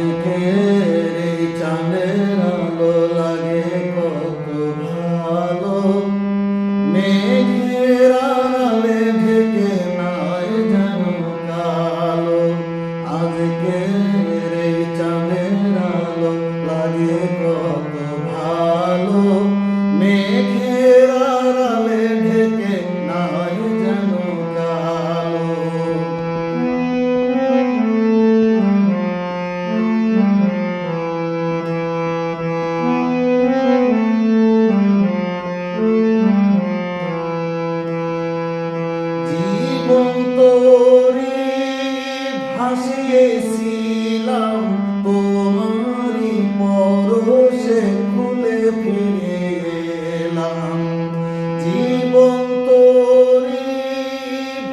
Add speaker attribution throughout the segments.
Speaker 1: আজকের এই চাঁদের আলো লাগে কত ভালো, মেঘের আড়ালে ঢেকে নাই যেন কালো। আজকের এই চাঁদের আলো লাগে কত ভালো, মেঘের আড়ালে ঢেকে নাই যেন কালো। জীবন তোরে ভাসিয়েছিলাম তোমারই পরশে, খুলে ফিরে এলাম। জীবন তোরে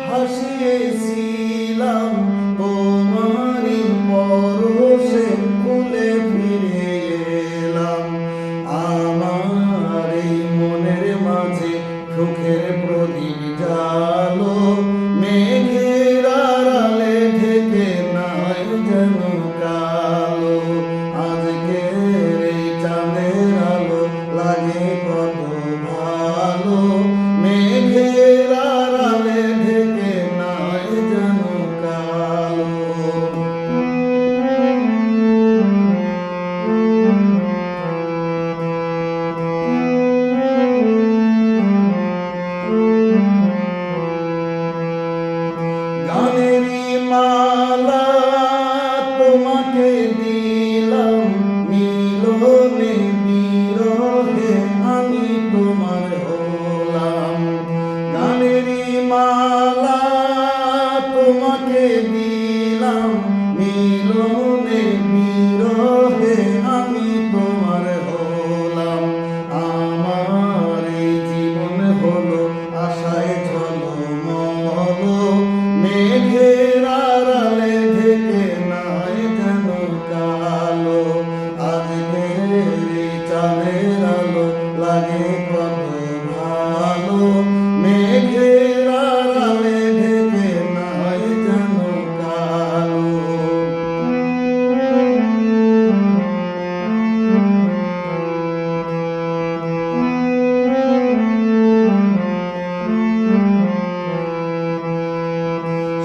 Speaker 1: ভাসিয়েছিলাম তোমারই পরশে, খুলে ফিরে এলাম। আমার এই মনের মাঝে সুখের প্রদীপ জালো, মেঘের আড়ালে ঢেকে নাই যেন কালো। আজকের এই চাঁদের আলো লাগে কত ভালো, মেঘের আড়ালে ঢেকে নাই যেন কালো। গানেরই মালা তোমাকে দিলাম, মিলনে বিরহে আমি তোমার হলাম। গানেরই মালা তোমাকে দিলাম, মিলনে বিরহে আমি তোমার হলাম। আমার এই জীবন হলো আশায় ঝলমল, মেঘের আড়ালে ঢেকে নাই যেন কালো। আজকের এই চাঁদের আলো লাগে কত ভালো, মেঘের আড়ালে ঢেকে নাই যেন কালো।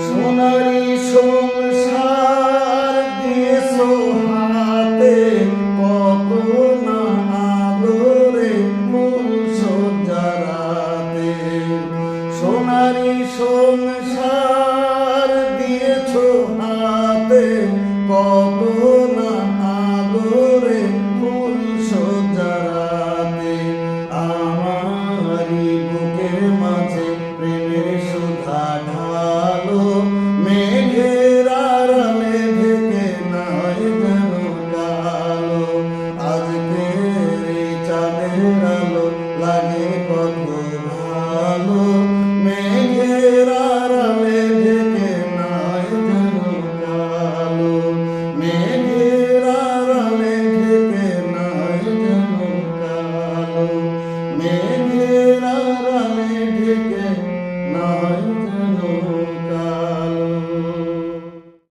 Speaker 1: সোনারি সংসার দিয়েছো হাতে, কত না আদরে ফুল সজ্জারাতে। সোনারি সংসার দিয়েছো হাতে, কত না আদরে ফুল সজ্জারাতে। আমারি বুকের মাঝে প্রেমের সুধা ঢালো, মেঘের আড়ালে ঢেকে নাই যেন কালো। আজকের এই চাঁদের আলো লাগে কত